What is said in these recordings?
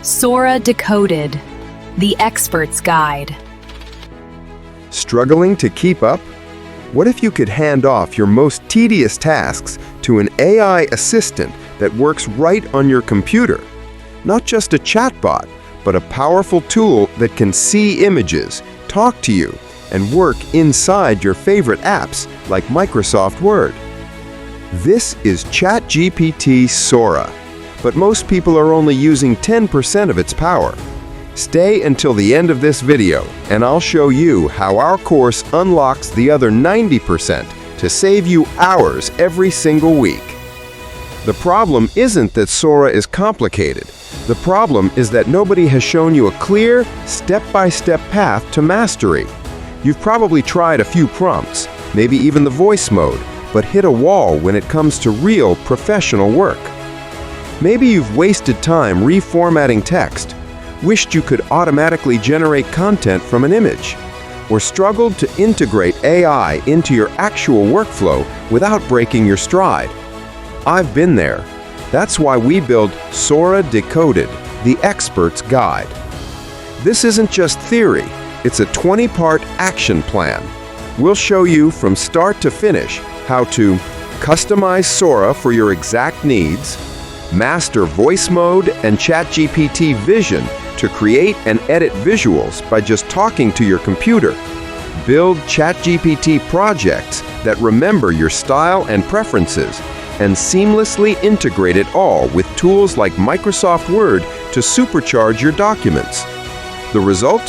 Sora Decoded, the Expert's Guide. Struggling to keep up? What if you could hand off your most tedious tasks to an AI assistant that works right on your computer? Not just a chatbot, but a powerful tool that can see images, talk to you, and work inside your favorite apps like Microsoft Word. This is ChatGPT Sora, but most people are only using 10% of its power. Stay until the end of this video, and I'll show you how our course unlocks the other 90% to save you hours every single week. The problem isn't that Sora is complicated. The problem is that nobody has shown you a clear, step-by-step path to mastery. You've probably tried a few prompts, maybe even the voice mode, but hit a wall when it comes to real professional work. Maybe you've wasted time reformatting text, wished you could automatically generate content from an image, or struggled to integrate AI into your actual workflow without breaking your stride. I've been there. That's why we build Sora Decoded, the Expert's Guide. This isn't just theory, it's a 20-part action plan. We'll show you from start to finish how to customize Sora for your exact needs, master voice mode and ChatGPT Vision to create and edit visuals by just talking to your computer, build ChatGPT Projects that remember your style and preferences, and seamlessly integrate it all with tools like Microsoft Word to supercharge your documents. The result?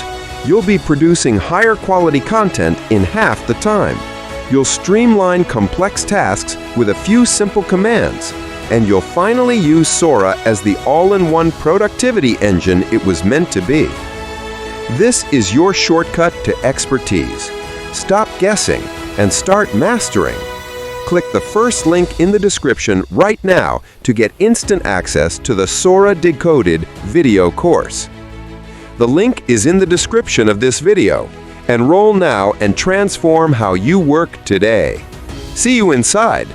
You'll be producing higher quality content in half the time. You'll streamline complex tasks with a few simple commands, and you'll finally use Sora as the all-in-one productivity engine it was meant to be. This is your shortcut to expertise. Stop guessing and start mastering. Click the first link in the description right now to get instant access to the Sora Decoded video course. The link is in the description of this video. Enroll now and transform how you work today. See you inside.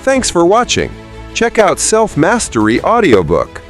Thanks for watching. Check out Self-Mastery audiobook.